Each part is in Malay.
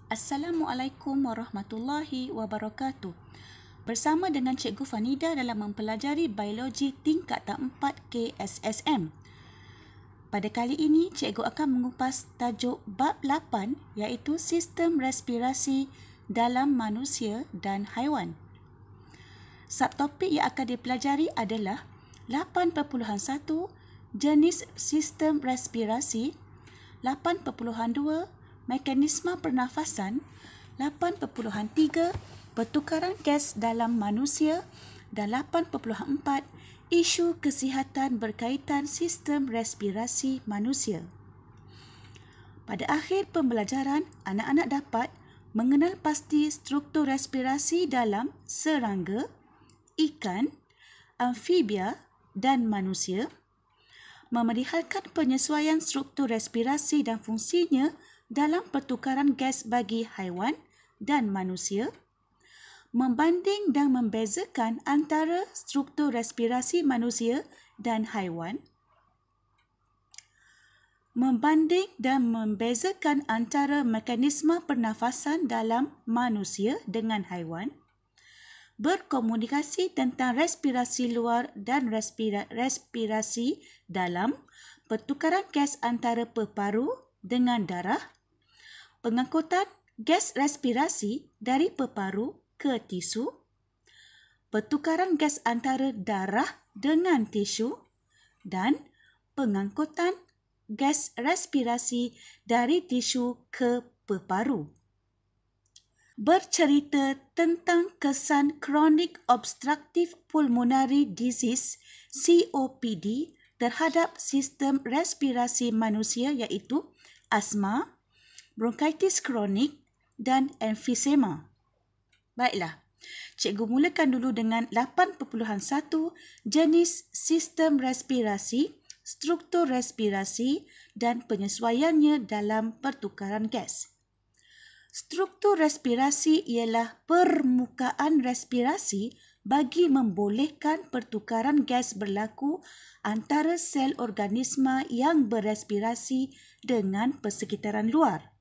Assalamualaikum warahmatullahi wabarakatuh. Bersama dengan Cikgu Fanida dalam mempelajari biologi tingkat 4 KSSM. Pada kali ini, Cikgu akan mengupas tajuk bab 8 iaitu sistem respirasi dalam manusia dan haiwan. Subtopik yang akan dipelajari adalah 8.1 jenis sistem respirasi, 8.2 mekanisme pernafasan, 8.3 pertukaran gas dalam manusia dan 8.4 isu kesihatan berkaitan sistem respirasi manusia. Pada akhir pembelajaran, anak-anak dapat mengenal pasti struktur respirasi dalam serangga, ikan, amfibia dan manusia, memeliharkan penyesuaian struktur respirasi dan fungsinya dalam pertukaran gas bagi haiwan dan manusia, membanding dan membezakan antara struktur respirasi manusia dan haiwan, membanding dan membezakan antara mekanisme pernafasan dalam manusia dengan haiwan, berkomunikasi tentang respirasi luar dan respirasi dalam, pertukaran gas antara peparu dengan darah, pengangkutan gas respirasi dari peparu ke tisu, pertukaran gas antara darah dengan tisu dan pengangkutan gas respirasi dari tisu ke peparu. Bercerita tentang kesan Chronic Obstructive Pulmonary Disease (COPD) terhadap sistem respirasi manusia iaitu asma, bronkitis kronik dan emfisema. Baiklah, cikgu mulakan dulu dengan 8.1 jenis sistem respirasi, struktur respirasi dan penyesuaiannya dalam pertukaran gas. Struktur respirasi ialah permukaan respirasi bagi membolehkan pertukaran gas berlaku antara sel organisma yang berespirasi dengan persekitaran luar.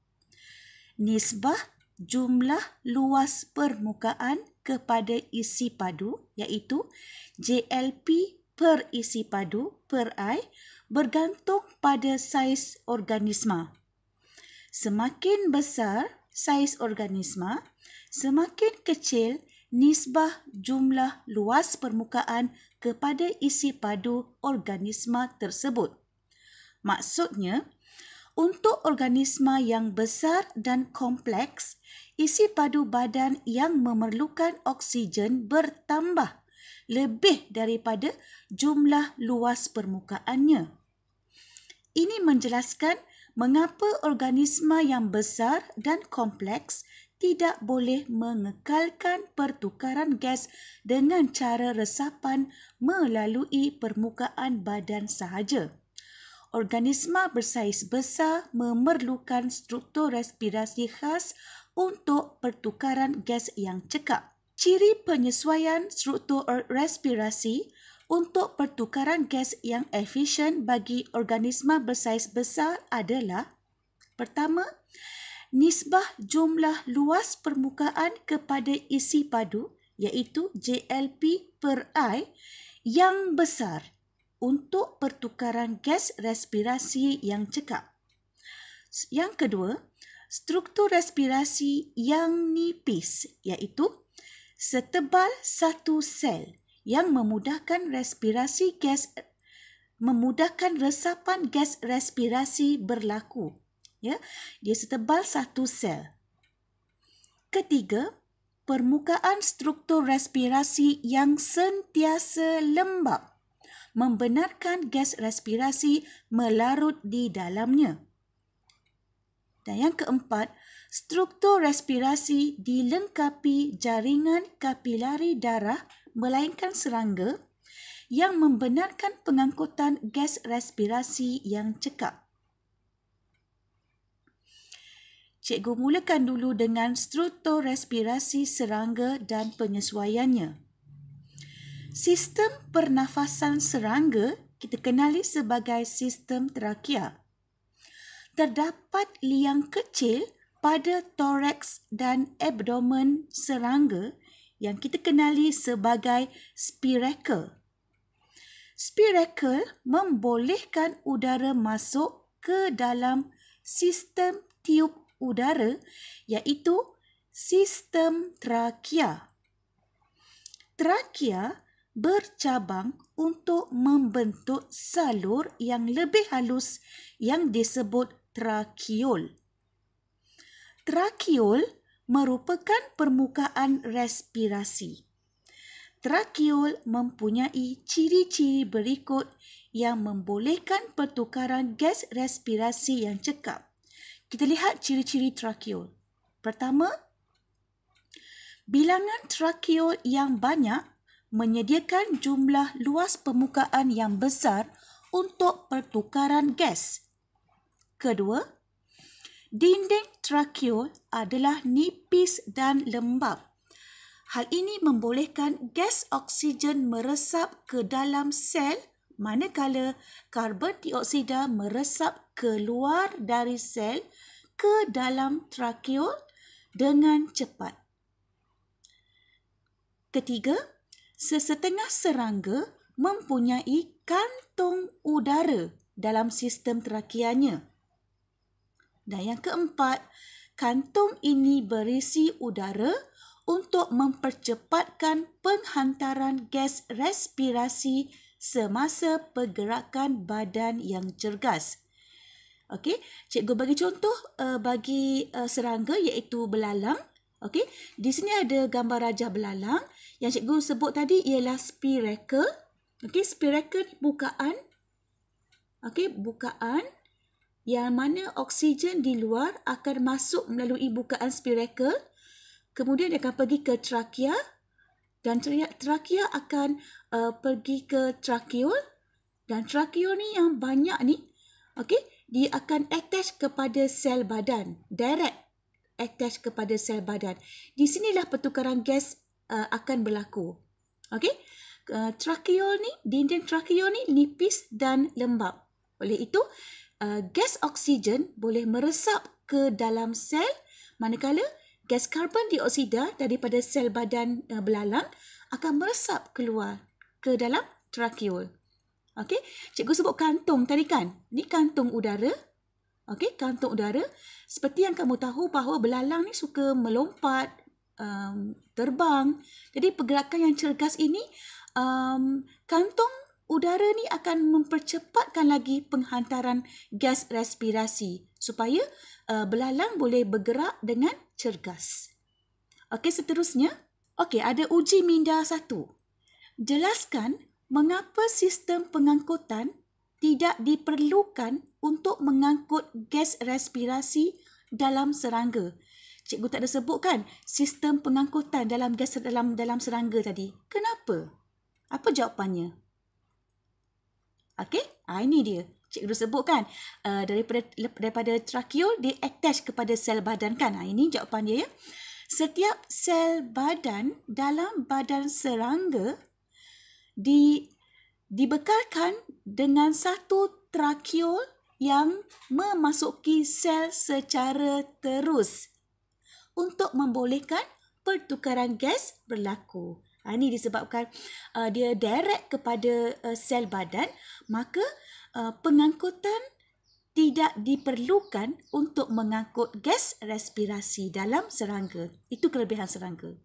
Nisbah jumlah luas permukaan kepada isi padu iaitu JLP per isi padu per I bergantung pada saiz organisma. Semakin besar saiz organisma, semakin kecil nisbah jumlah luas permukaan kepada isi padu organisma tersebut. Maksudnya, untuk organisma yang besar dan kompleks, isi padu badan yang memerlukan oksigen bertambah lebih daripada jumlah luas permukaannya. Ini menjelaskan mengapa organisma yang besar dan kompleks tidak boleh mengekalkan pertukaran gas dengan cara resapan melalui permukaan badan sahaja. Organisma bersaiz besar memerlukan struktur respirasi khas untuk pertukaran gas yang cekap. Ciri penyesuaian struktur respirasi untuk pertukaran gas yang efisien bagi organisma bersaiz besar adalah: pertama, nisbah jumlah luas permukaan kepada isi padu iaitu JLP per I yang besar untuk pertukaran gas respirasi yang cekap. Yang kedua, struktur respirasi yang nipis iaitu setebal satu sel yang memudahkan resapan gas respirasi berlaku. Ya, dia setebal satu sel. Ketiga, permukaan struktur respirasi yang sentiasa lembap membenarkan gas respirasi melarut di dalamnya. Dan yang keempat, struktur respirasi dilengkapi jaringan kapilari darah melainkan serangga yang membenarkan pengangkutan gas respirasi yang cekap. Cikgu mulakan dulu dengan struktur respirasi serangga dan penyesuaiannya. Sistem pernafasan serangga kita kenali sebagai sistem trakea. Terdapat liang kecil pada toraks dan abdomen serangga yang kita kenali sebagai spiracle. Spiracle membolehkan udara masuk ke dalam sistem tiub udara iaitu sistem trakea. Trakea bercabang untuk membentuk salur yang lebih halus yang disebut trakeol. Trakeol merupakan permukaan respirasi. Trakeol mempunyai ciri-ciri berikut yang membolehkan pertukaran gas respirasi yang cekap. Kita lihat ciri-ciri trakeol. Pertama, bilangan trakeol yang banyak menyediakan jumlah luas permukaan yang besar untuk pertukaran gas. Kedua, dinding trakeol adalah nipis dan lembab. Hal ini membolehkan gas oksigen meresap ke dalam sel manakala karbon dioksida meresap keluar dari sel ke dalam trakeol dengan cepat. Ketiga, sesetengah serangga mempunyai kantung udara dalam sistem trakeanya. Dan yang keempat, kantung ini berisi udara untuk mempercepatkan penghantaran gas respirasi semasa pergerakan badan yang cergas. Okey, cikgu bagi contoh bagi serangga iaitu belalang. Okey, di sini ada gambar rajah belalang. Yang cikgu sebut tadi ialah spiracle. Okey, spiracle ni bukaan. Okey, bukaan yang mana oksigen di luar akan masuk melalui bukaan spiracle. Kemudian dia akan pergi ke trakea dan trakea akan pergi ke trakeol dan trakeol ni yang banyak ni, okey, dia akan attach kepada sel badan, direct attach kepada sel badan. Di sinilah pertukaran gas akan berlaku. Okey, trakeol ni, dinding trakeol ni nipis dan lembab. Oleh itu, gas oksigen boleh meresap ke dalam sel manakala gas karbon dioksida daripada sel badan belalang akan meresap keluar ke dalam trakeol. Okey, cikgu sebut kantung tadi kan? Ni kantung udara. Okey, kantung udara. Seperti yang kamu tahu bahawa belalang ni suka melompat, terbang. Jadi pergerakan yang cergas ini, kantung udara ni akan mempercepatkan lagi penghantaran gas respirasi supaya belalang boleh bergerak dengan cergas. Okey, seterusnya. Okey, ada uji minda 1. Jelaskan mengapa sistem pengangkutan tidak diperlukan untuk mengangkut gas respirasi dalam serangga. Cikgu tak ada sebutkan sistem pengangkutan dalam gas dalam serangga tadi. Kenapa? Apa jawapannya? Okey, ini dia. Cikgu sebutkan daripada trakeol dia attach kepada sel badan kan. Ini jawapan dia ya. Setiap sel badan dalam badan serangga dibekalkan dengan satu trakeol yang memasuki sel secara terus untuk membolehkan pertukaran gas berlaku. Ini disebabkan dia direct kepada sel badan, maka pengangkutan tidak diperlukan untuk mengangkut gas respirasi dalam serangga. Itu kelebihan serangga.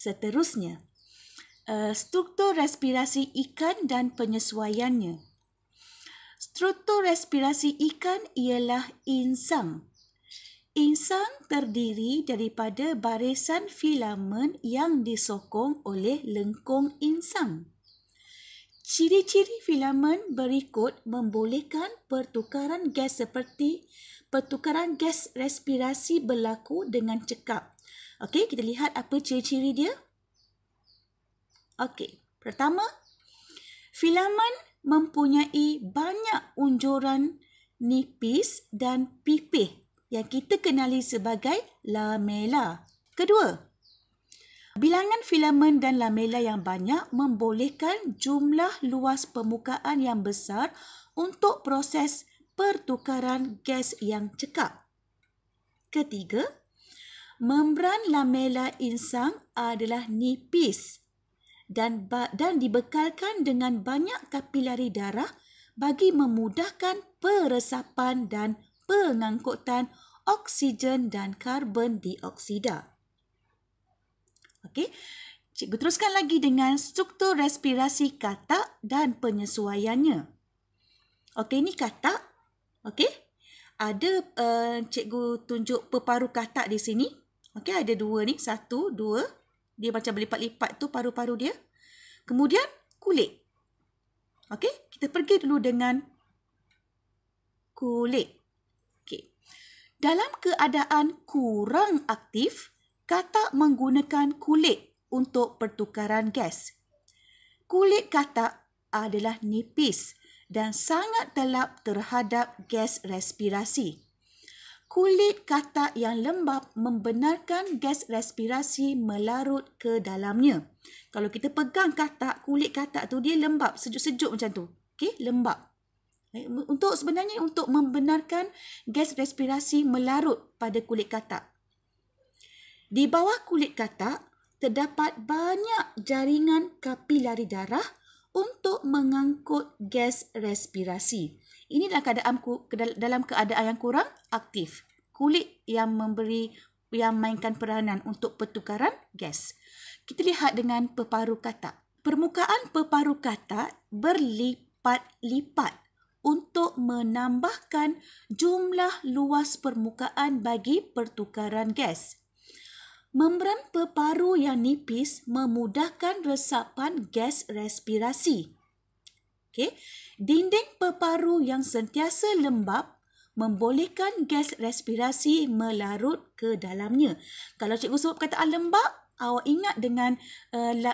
Seterusnya, struktur respirasi ikan dan penyesuaiannya. Struktur respirasi ikan ialah insang. Insang terdiri daripada barisan filamen yang disokong oleh lengkung insang. Ciri-ciri filamen berikut membolehkan pertukaran gas seperti pertukaran gas respirasi berlaku dengan cekap. Okey, kita lihat apa ciri-ciri dia. Okey, pertama, filamen mempunyai banyak unjuran nipis dan pipih yang kita kenali sebagai lamela. Kedua, bilangan filamen dan lamela yang banyak membolehkan jumlah luas permukaan yang besar untuk proses pertukaran gas yang cekap. Ketiga, membran lamela insang adalah nipis dan dibekalkan dengan banyak kapilari darah bagi memudahkan peresapan dan pengangkutan oksigen dan karbon dioksida. Okey, cikgu teruskan lagi dengan struktur respirasi katak dan penyesuaiannya. Okey, ini katak. Okey, ada cikgu tunjuk peparu katak di sini. Okey, ada dua ni, satu, dua. Dia macam berlipat-lipat tu paru-paru dia. Kemudian kulit. Okey, kita pergi dulu dengan kulit. Okey. Dalam keadaan kurang aktif, katak menggunakan kulit untuk pertukaran gas. Kulit katak adalah nipis dan sangat telap terhadap gas respirasi. Kulit katak yang lembap membenarkan gas respirasi melarut ke dalamnya. Kalau kita pegang katak, kulit katak tu dia lembap, sejuk-sejuk macam tu. Okey, lembap. Sebenarnya untuk membenarkan gas respirasi melarut pada kulit katak. Di bawah kulit katak terdapat banyak jaringan kapilari darah untuk mengangkut gas respirasi. Ini dalam keadaan yang kurang aktif. Kulit yang mainkan peranan untuk pertukaran gas. Kita lihat dengan peparu katak. Permukaan peparu katak berlipat-lipat untuk menambahkan jumlah luas permukaan bagi pertukaran gas. Membran peparu yang nipis memudahkan resapan gas respirasi. Okey, dinding peparu yang sentiasa lembap membolehkan gas respirasi melarut ke dalamnya. Kalau cikgu sebut perkataan lembap, awak ingat dengan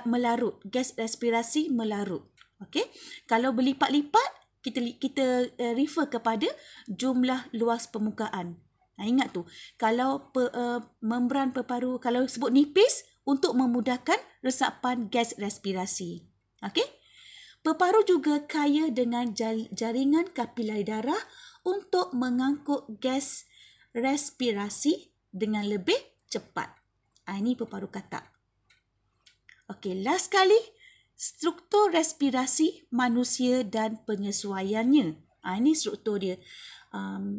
melarut, gas respirasi melarut. Okey, kalau berlipat-lipat, kita refer kepada jumlah luas permukaan. Ingat tu, kalau membran peparu, kalau sebut nipis, untuk memudahkan resapan gas respirasi. Okey? Peparu juga kaya dengan jaringan kapilari darah untuk mengangkut gas respirasi dengan lebih cepat. Ini peparu katak. Okey, last kali, struktur respirasi manusia dan penyesuaiannya. Ini struktur dia.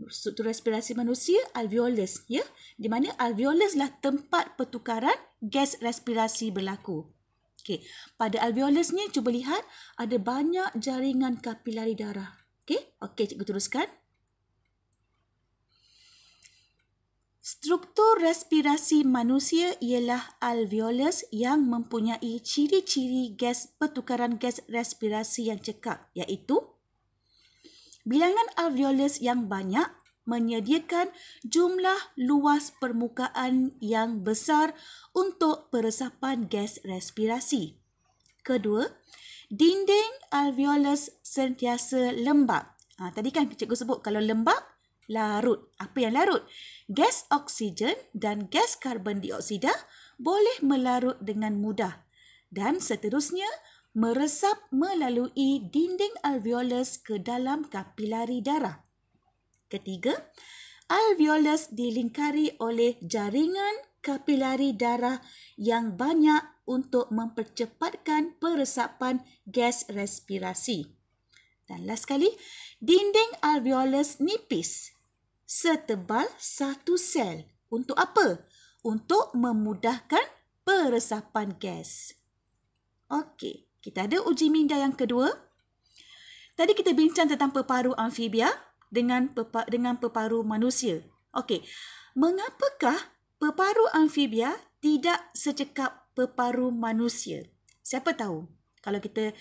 Struktur respirasi manusia, alveolus, ya, di mana alveolus lah tempat pertukaran gas respirasi berlaku. Okey, pada alveolus ni cuba lihat ada banyak jaringan kapilari darah. Okey, cikgu teruskan. Struktur respirasi manusia ialah alveolus yang mempunyai ciri-ciri pertukaran gas respirasi yang cekap, iaitu bilangan alveolus yang banyak menyediakan jumlah luas permukaan yang besar untuk peresapan gas respirasi. Kedua, dinding alveolus sentiasa lembap. Tadi kan cikgu sebut kalau lembap, larut. Apa yang larut? Gas oksigen dan gas karbon dioksida boleh melarut dengan mudah. Dan seterusnya, meresap melalui dinding alveolus ke dalam kapilari darah. Ketiga, alveolus dilingkari oleh jaringan kapilari darah yang banyak untuk mempercepatkan peresapan gas respirasi. Dan last sekali, dinding alveolus nipis setebal satu sel. Untuk apa? Untuk memudahkan peresapan gas. Okey. Kita ada uji minda yang kedua. Tadi kita bincang tentang peparu amfibia dengan peparu manusia. Okey, mengapakah peparu amfibia tidak secekap peparu manusia? Siapa tahu? Kalau kita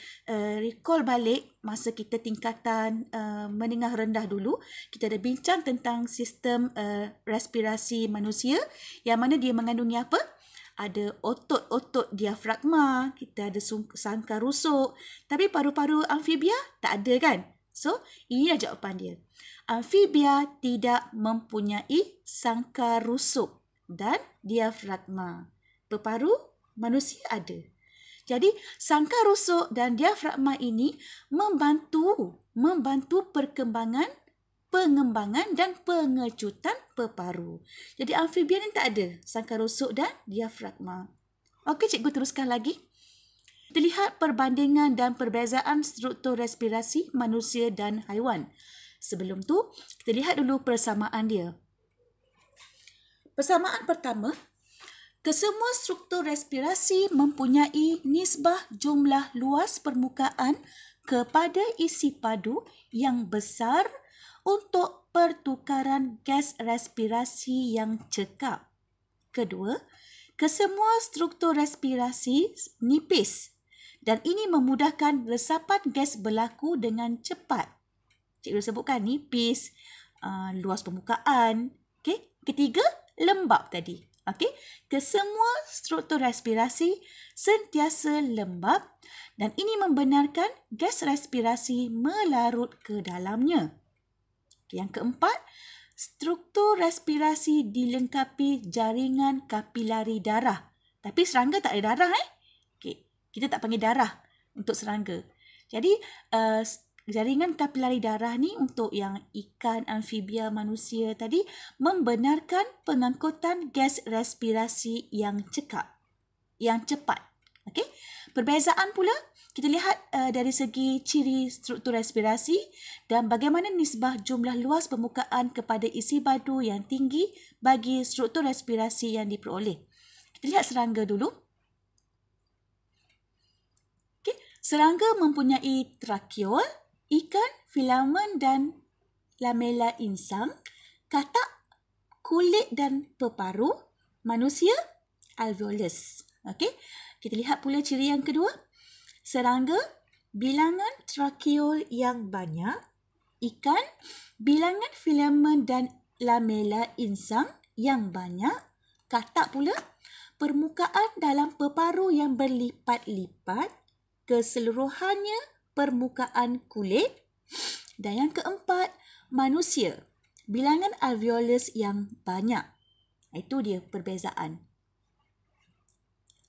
recall balik masa kita tingkatan menengah rendah dulu, kita ada bincang tentang sistem respirasi manusia yang mana dia mengandungi apa? Ada otot-otot diafragma, kita ada sangkar rusuk. Tapi paru-paru amfibia tak ada kan? So, inilah jawapan dia. Amfibia tidak mempunyai sangkar rusuk dan diafragma. Peparu manusia ada. Jadi, sangkar rusuk dan diafragma ini membantu perkembangan pengembangan dan pengecutan peparu. Jadi amfibia ni tak ada sangkar rusuk dan diafragma. Okey, cikgu teruskan lagi. Kita lihat perbandingan dan perbezaan struktur respirasi manusia dan haiwan. Sebelum tu, kita lihat dulu persamaan dia. Persamaan pertama, kesemua struktur respirasi mempunyai nisbah jumlah luas permukaan kepada isi padu yang besar untuk pertukaran gas respirasi yang cekap. Kedua, kesemua struktur respirasi nipis dan ini memudahkan resapan gas berlaku dengan cepat. Cikgu sebutkan nipis, luas permukaan. Okay. Ketiga, lembab tadi. Okay. Kesemua struktur respirasi sentiasa lembab dan ini membenarkan gas respirasi melarut ke dalamnya. Okay. Yang keempat, struktur respirasi dilengkapi jaringan kapilari darah. Tapi serangga tak ada darah. Okay. Kita tak panggil darah untuk serangga. Jadi, jaringan kapilari darah ni untuk yang ikan, amfibia, manusia tadi membenarkan pengangkutan gas respirasi yang cepat. Okey. Perbezaan pula kita lihat dari segi ciri struktur respirasi dan bagaimana nisbah jumlah luas permukaan kepada isi padu yang tinggi bagi struktur respirasi yang diperoleh. Kita lihat serangga dulu. Okay. Serangga mempunyai trakeol, ikan, filamen dan lamela insang, katak, kulit dan peparu, manusia, alveolus. Okey. Kita lihat pula ciri yang kedua. Serangga, bilangan trakeol yang banyak, ikan, bilangan filamen dan lamela insang yang banyak, katak pula, permukaan dalam peparu yang berlipat-lipat, keseluruhannya permukaan kulit, dan yang keempat, manusia, bilangan alveolus yang banyak. Itu dia perbezaan.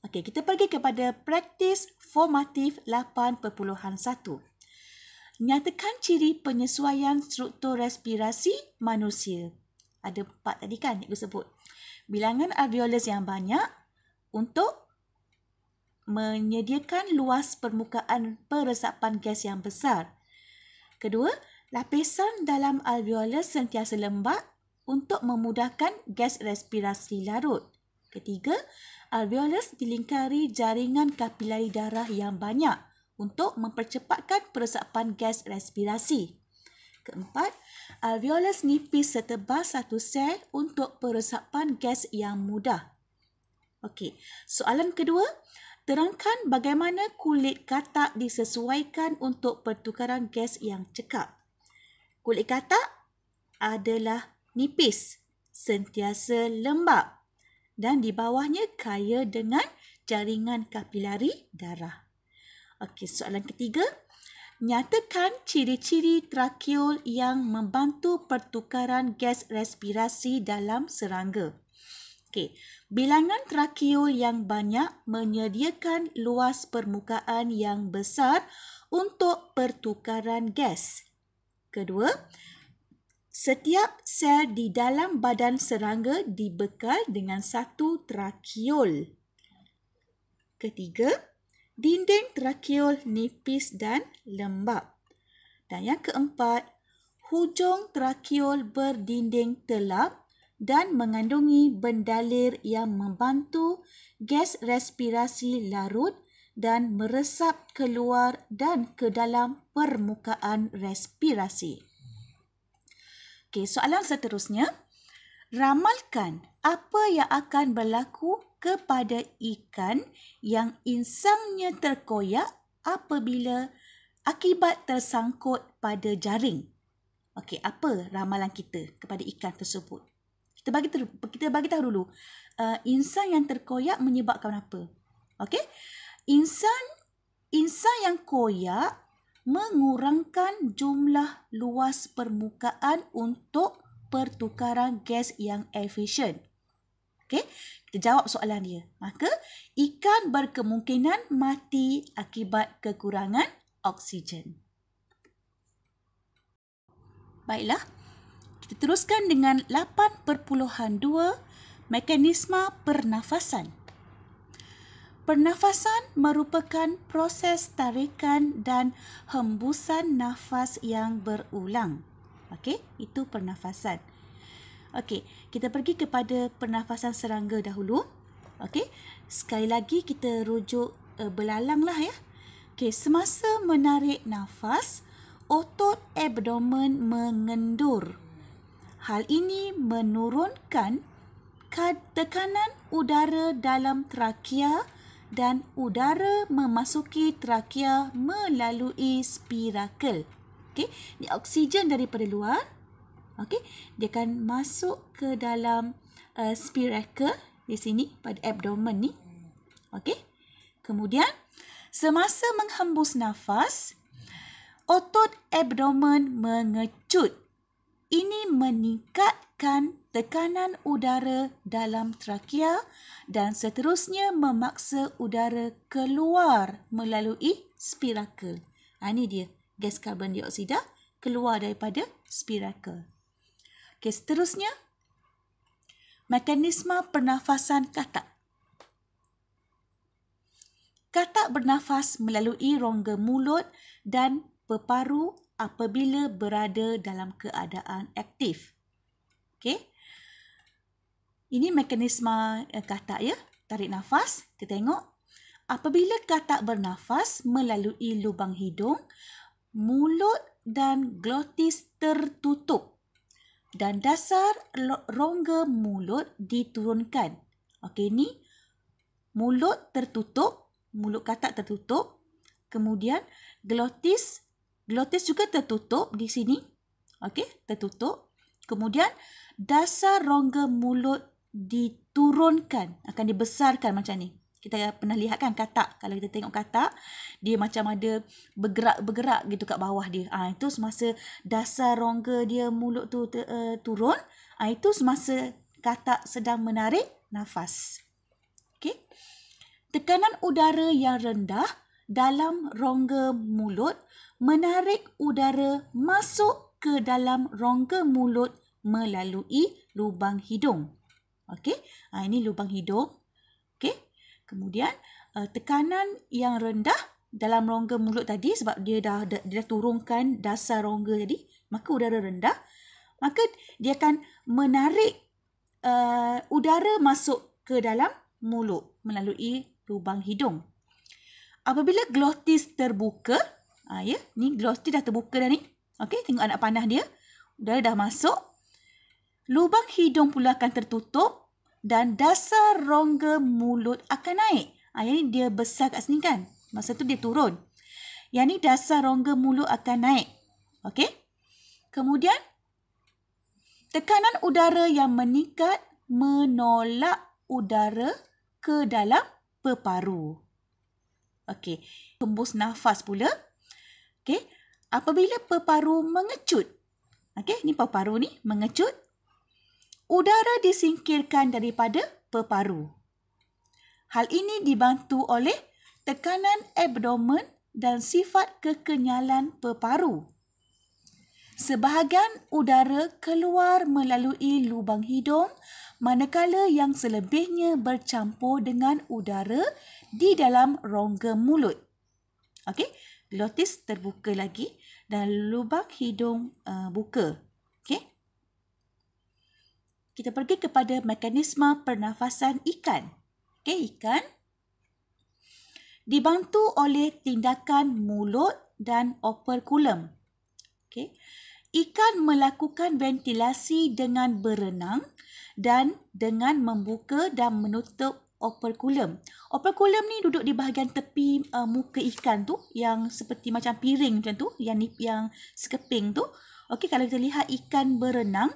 Okey, kita pergi kepada praktis formatif 8.1. Nyatakan ciri penyesuaian struktur respirasi manusia. Ada 4 tadi kan cikgu sebut. Bilangan alveolus yang banyak untuk menyediakan luas permukaan peresapan gas yang besar. Kedua, lapisan dalam alveolus sentiasa lembab untuk memudahkan gas respirasi larut. Ketiga, alveolus dilingkari jaringan kapilari darah yang banyak untuk mempercepatkan peresapan gas respirasi. Keempat, alveolus nipis setebal 1 sel untuk peresapan gas yang mudah. Okey, soalan kedua, terangkan bagaimana kulit katak disesuaikan untuk pertukaran gas yang cekap. Kulit katak adalah nipis, sentiasa lembab dan di bawahnya kaya dengan jaringan kapilari darah. Okey, soalan ketiga, nyatakan ciri-ciri trakeol yang membantu pertukaran gas respirasi dalam serangga. Okey, bilangan trakeol yang banyak menyediakan luas permukaan yang besar untuk pertukaran gas. Kedua, setiap sel di dalam badan serangga dibekal dengan 1 trakeol. Ketiga, dinding trakeol nipis dan lembab. Dan yang keempat, hujung trakeol berdinding telap dan mengandungi bendalir yang membantu gas respirasi larut dan meresap keluar dan ke dalam permukaan respirasi. Okey, soalan seterusnya. Ramalkan apa yang akan berlaku kepada ikan yang insangnya terkoyak apabila akibat tersangkut pada jaring. Okey, apa ramalan kita kepada ikan tersebut? Kita bagi tahu dulu. Insang yang terkoyak menyebabkan apa? Okey. Insang yang koyak mengurangkan jumlah luas permukaan untuk pertukaran gas yang efisien. Okey, kita jawab soalan dia. Maka, ikan berkemungkinan mati akibat kekurangan oksigen. Baiklah, Kita teruskan dengan 8.2 mekanisme pernafasan. Pernafasan merupakan proses tarikan dan hembusan nafas yang berulang. Okey, itu pernafasan. Okey, kita pergi kepada pernafasan serangga dahulu. Okey, sekali lagi kita rujuk belalanglah ya. Okey, semasa menarik nafas, otot abdomen mengendur. Hal ini menurunkan tekanan udara dalam trakea dan udara memasuki trakea melalui spirakel. Okey, ini oksigen daripada luar. Okey, dia akan masuk ke dalam spirakel di sini pada abdomen ni. Okey. Kemudian semasa menghembus nafas, otot abdomen mengecut. Ini meningkatkan tekanan udara dalam trakea dan seterusnya memaksa udara keluar melalui spirakel. Ini dia gas karbon dioksida keluar daripada spirakel. Okey, seterusnya mekanisme pernafasan katak. Katak bernafas melalui rongga mulut dan peparu apabila berada dalam keadaan aktif. Okey. Ini mekanisme katak ya. Tarik nafas, kita tengok. Apabila katak bernafas melalui lubang hidung, mulut dan glotis tertutup dan dasar rongga mulut diturunkan. Okey, ni mulut tertutup, mulut katak tertutup. Kemudian glotis juga tertutup di sini. Okey, tertutup. Kemudian dasar rongga mulut diturunkan, akan dibesarkan macam ni. Kita pernah lihat kan katak, kalau kita tengok katak, dia macam ada bergerak gitu kat bawah dia. Itu semasa dasar rongga dia mulut tu turun. Itu semasa katak sedang menarik nafas. Okey. Tekanan udara yang rendah dalam rongga mulut menarik udara masuk ke dalam rongga mulut melalui lubang hidung. Okey, ini lubang hidung. Okey. Kemudian tekanan yang rendah dalam rongga mulut tadi sebab dia dah turunkan dasar rongga tadi, maka udara rendah, maka dia akan menarik udara masuk ke dalam mulut melalui lubang hidung. Apabila glotis terbuka, ya, ni glotis dah terbuka dah ni. Okey, tengok anak panah dia. Udara dah masuk. Lubang hidung pula akan tertutup dan dasar rongga mulut akan naik. Yang ni dia besar kat sini kan. Masa tu dia turun. Yang ni dasar rongga mulut akan naik. Okey. Kemudian tekanan udara yang meningkat menolak udara ke dalam peparu. Okey, hembus nafas pula. Okey, apabila peparu mengecut. Okey, ni peparu ni mengecut. Udara disingkirkan daripada peparu. Hal ini dibantu oleh tekanan abdomen dan sifat kekenyalan peparu. Sebahagian udara keluar melalui lubang hidung, manakala yang selebihnya bercampur dengan udara di dalam rongga mulut. Okey, glotis terbuka lagi dan lubang hidung buka. Okey. Kita pergi kepada mekanisme pernafasan ikan. Okey, ikan dibantu oleh tindakan mulut dan operculum. Okey. Ikan melakukan ventilasi dengan berenang dan dengan membuka dan menutup operculum. Operculum ni duduk di bahagian tepi muka ikan tu, yang seperti macam piring macam tu, yang sekeping tu. Okey, kalau kita lihat ikan berenang,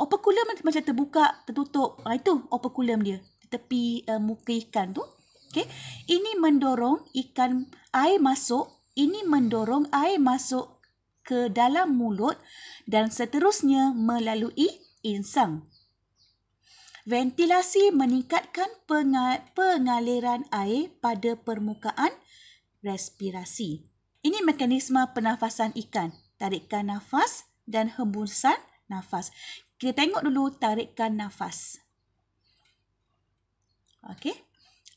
operculum macam terbuka, tertutup. Itu operculum dia, tepi muka ikan tu. Okey, ini mendorong air masuk ke dalam mulut dan seterusnya melalui insang. Ventilasi meningkatkan pengaliran air pada permukaan respirasi. Ini mekanisme pernafasan ikan, tarikan nafas dan hembusan nafas. Kita tengok dulu tarikan nafas. Okey.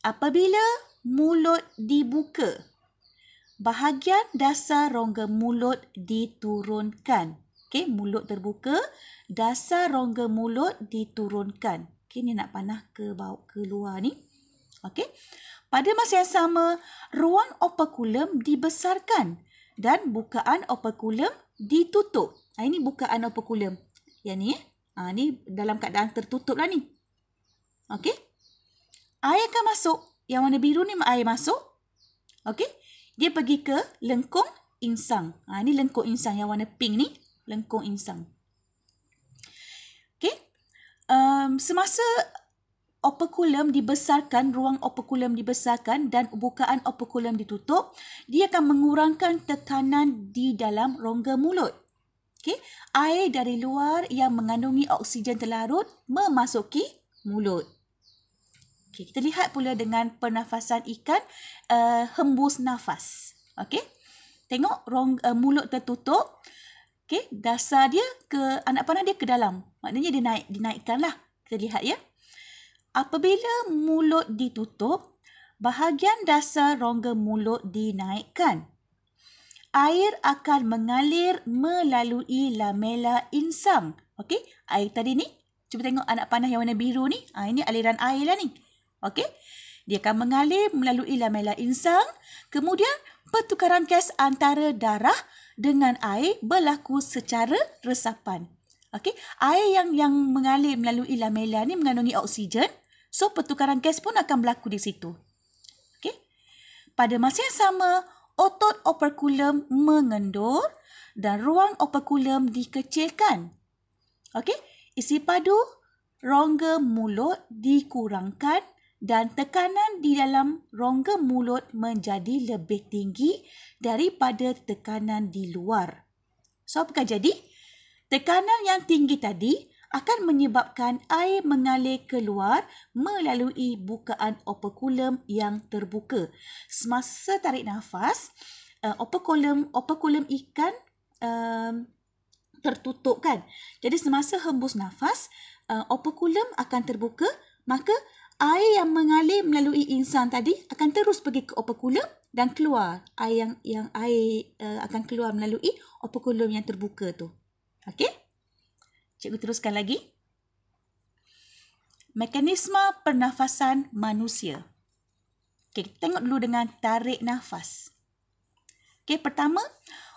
Apabila mulut dibuka, bahagian dasar rongga mulut diturunkan. Okey, mulut terbuka, dasar rongga mulut diturunkan. Okey, ni nak panah ke bawah, ke luar ni. Okey. Pada masa yang sama, ruang operculum dibesarkan dan bukaan operculum ditutup. Ini bukaan operculum. Yang ni, ni dalam keadaan tertutup lah ni. Okey. Air akan masuk. Yang warna biru ni air masuk. Okey. Dia pergi ke lengkung insang. Ini lengkung insang yang warna pink ni. Lengkung insang. Okey. Semasa operculum dibesarkan, ruang operculum dibesarkan dan bukaan operculum ditutup, dia akan mengurangkan tekanan di dalam rongga mulut. Okey. Air dari luar yang mengandungi oksigen terlarut memasuki mulut. Okay, kita lihat pula dengan pernafasan ikan hembus nafas. Okey. Tengok mulut tertutup. Okey, dasar dia anak panah dia ke dalam. Maknanya dia dinaikkanlah. Kita lihat ya. Apabila mulut ditutup, bahagian dasar rongga mulut dinaikkan. Air akan mengalir melalui lamela insang. Okey, air tadi ni. Cuba tengok anak panah yang warna biru ni. Ini aliran air lah ni. Okey. Dia akan mengalir melalui lamela insang. Kemudian pertukaran gas antara darah dengan air berlaku secara resapan. Okey. Air yang mengalir melalui lamela ni mengandungi oksigen. So pertukaran gas pun akan berlaku di situ. Okey. Pada masa yang sama, otot operculum mengendur dan ruang operculum dikecilkan. Okey. Isi padu rongga mulut dikurangkan dan tekanan di dalam rongga mulut menjadi lebih tinggi daripada tekanan di luar. So, apakah jadi? Tekanan yang tinggi tadi akan menyebabkan air mengalir keluar melalui bukaan operculum yang terbuka. Semasa tarik nafas, operculum ikan tertutup kan. Jadi semasa hembus nafas, operculum akan terbuka, maka air yang mengalir melalui insang tadi akan terus pergi ke operculum dan keluar. Air yang akan keluar melalui operculum yang terbuka tu. Okey? Cikgu teruskan lagi. Mekanisme pernafasan manusia. Okey, tengok dulu dengan tarik nafas. Okey, pertama,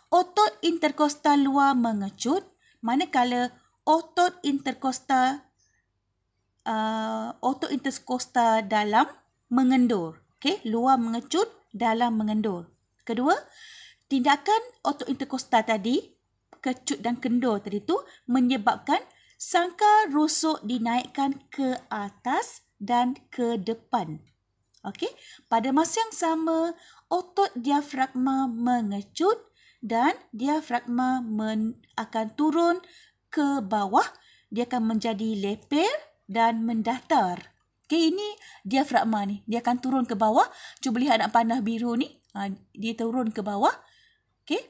otot interkostal luar mengecut, manakala otot interkostal dalam mengendur. Okey, luar mengecut, dalam mengendur. Kedua, tindakan otot interkostal tadi, kecut dan kendur tadi tu menyebabkan sangkar rusuk dinaikkan ke atas dan ke depan. Okey, pada masa yang sama, otot diafragma mengecut dan diafragma akan turun ke bawah. Dia akan menjadi leper dan mendatar. Okey, ini diafragma ni. Dia akan turun ke bawah. Cuba lihat anak panah biru ni. Dia turun ke bawah. Okey.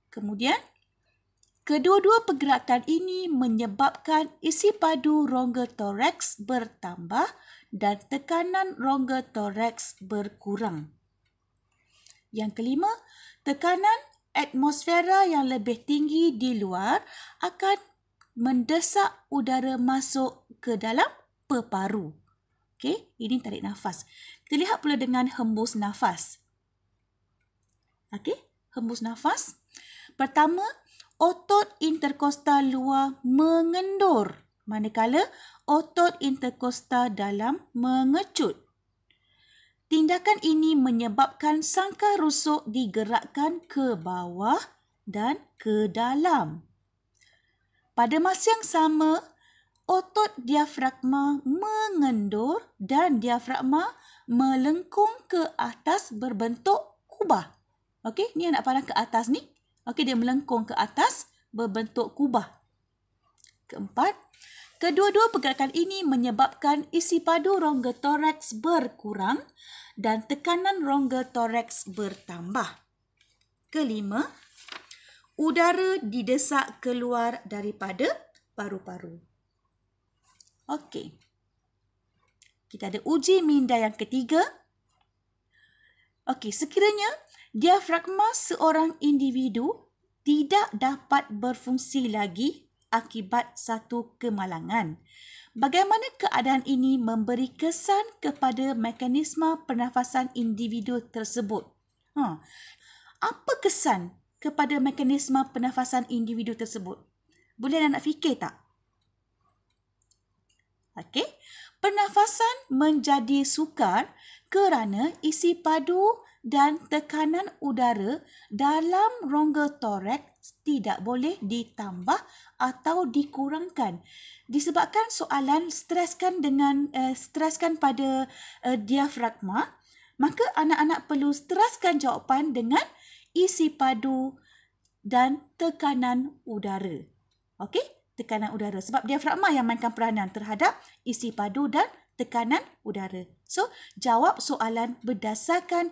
Kemudian, kedua-dua pergerakan ini menyebabkan isi padu rongga toraks bertambah dan tekanan rongga toraks berkurang. Yang kelima, tekanan atmosfera yang lebih tinggi di luar akan mendesak udara masuk ke dalam peparu. Okey, ini tarik nafas. Kita lihat pula dengan hembus nafas. Okey, hembus nafas. Pertama, otot interkostal luar mengendur, manakala otot interkostal dalam mengecut. Tindakan ini menyebabkan sangkar rusuk digerakkan ke bawah dan ke dalam. Pada masa yang sama, otot diafragma mengendur dan diafragma melengkung ke atas berbentuk kubah. Okey, ni anak panah ke atas ni. Okey, dia melengkung ke atas berbentuk kubah. Keempat, kedua-dua pergerakan ini menyebabkan isi padu rongga toraks berkurang dan tekanan rongga toraks bertambah. Kelima, udara didesak keluar daripada paru-paru. Okey. Kita ada uji minda yang ketiga. Okey, sekiranya diafragma seorang individu tidak dapat berfungsi lagi akibat satu kemalangan, bagaimana keadaan ini memberi kesan kepada mekanisme pernafasan individu tersebut? Apa kesan kepada mekanisme pernafasan individu tersebut? Boleh nak fikir tak? Okey. Pernafasan menjadi sukar kerana isi padu dan tekanan udara dalam rongga toraks tidak boleh ditambah atau dikurangkan disebabkan soalan streskan pada diafragma. Maka anak-anak perlu teraskan jawapan dengan isi padu dan tekanan udara. Okey? Tekanan udara. Sebab diafragma yang mainkan peranan terhadap isi padu dan tekanan udara. So, jawab soalan berdasarkan,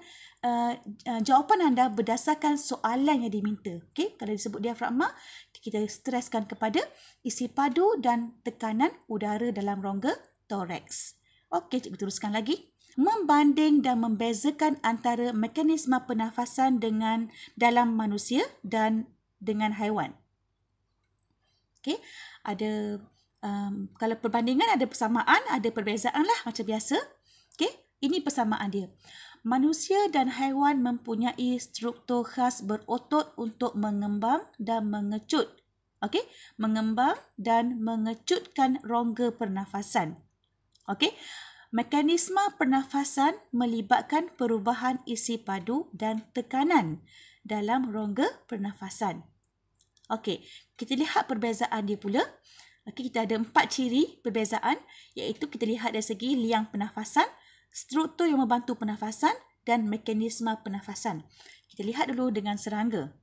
jawapan anda berdasarkan soalan yang diminta. Okey? Kalau disebut diafragma, kita streskan kepada isi padu dan tekanan udara dalam rongga toraks. Okey, cikgu teruskan lagi. Membanding dan membezakan antara mekanisme pernafasan dalam manusia dan dengan haiwan. Okey, ada kalau perbandingan ada persamaan, ada perbezaan lah macam biasa. Okey, ini persamaan dia. Manusia dan haiwan mempunyai struktur khas berotot untuk mengembang dan mengecut. Okey, mengembang dan mengecutkan rongga pernafasan. Okey, mekanisme pernafasan melibatkan perubahan isi padu dan tekanan dalam rongga pernafasan. Okey, kita lihat perbezaan dia pula. Okey, kita ada 4 ciri perbezaan, iaitu kita lihat dari segi liang pernafasan, struktur yang membantu pernafasan dan mekanisme pernafasan. Kita lihat dulu dengan serangga.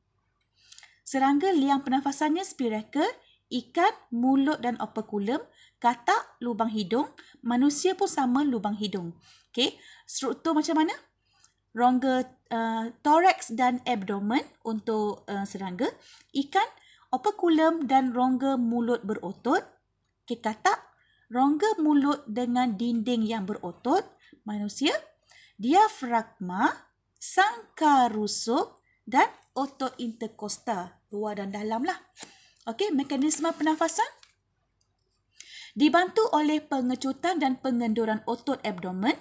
Serangga liang pernafasannya spirakel, ikan mulut dan operculum, katak lubang hidung, manusia pun sama lubang hidung. Okey, struktur macam mana? Rongga toraks dan abdomen untuk serangga, ikan, operculum dan rongga mulut berotot. Okey, katak, rongga mulut dengan dinding yang berotot, manusia, diafragma, sangkar rusuk dan otot interkostal, luar dan dalam lah. Okey, mekanisme pernafasan dibantu oleh pengecutan dan pengenduran otot abdomen.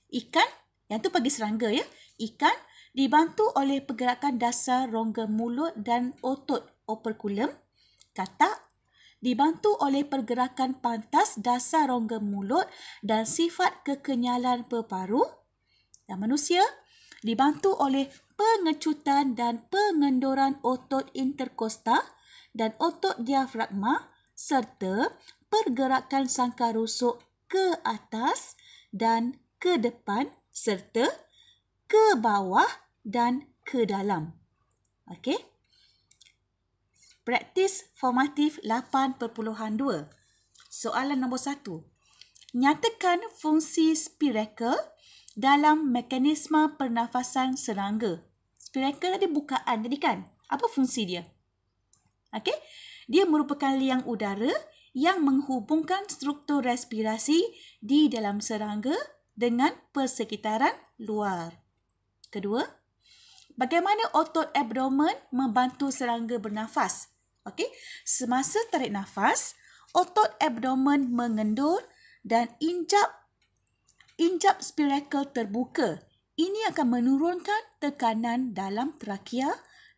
Ikan, yang tu bagi serangga ya. Ikan dibantu oleh pergerakan dasar rongga mulut dan otot operculum. Katak dibantu oleh pergerakan pantas dasar rongga mulut dan sifat kekenyalan peparu. Dan manusia dibantu oleh pengecutan dan pengenduran otot interkostal dan otot diafragma serta pergerakan sangkar rusuk ke atas dan ke depan serta ke bawah dan ke dalam. Okey. Praktis formatif 8.2. Soalan nombor 1. Nyatakan fungsi spirakel dalam mekanisme pernafasan serangga. Spirakel tadi bukaan tadi kan? Apa fungsi dia? Okey. Dia merupakan liang udara yang menghubungkan struktur respirasi di dalam serangga dengan persekitaran luar. Kedua, bagaimana otot abdomen membantu serangga bernafas? Okey, semasa tarik nafas, otot abdomen mengendur dan injap spirakel terbuka. Ini akan menurunkan tekanan dalam trakea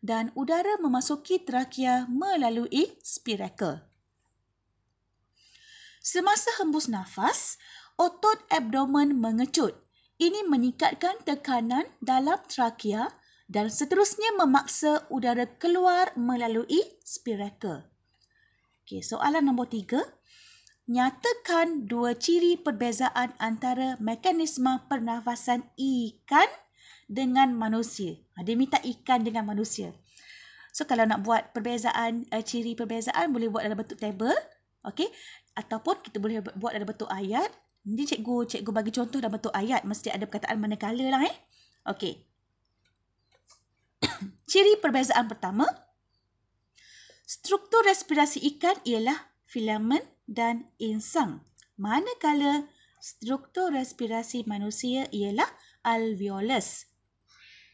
dan udara memasuki trakea melalui spirakel. Semasa hembus nafas, otot abdomen mengecut. Ini meningkatkan tekanan dalam trakea dan seterusnya memaksa udara keluar melalui spirakel. Okey, soalan nombor 3. Nyatakan 2 ciri perbezaan antara mekanisme pernafasan ikan dengan manusia. Dia minta ikan dengan manusia. So, kalau nak buat perbezaan, ciri perbezaan boleh buat dalam bentuk tabel. Okey, ataupun kita boleh buat dalam bentuk ayat. Nanti cikgu bagi contoh dalam bentuk ayat. Mesti ada perkataan manakala lah. Okey. Ciri perbezaan pertama. struktur respirasi ikan ialah filamen dan insang. Manakala struktur respirasi manusia ialah alveolus.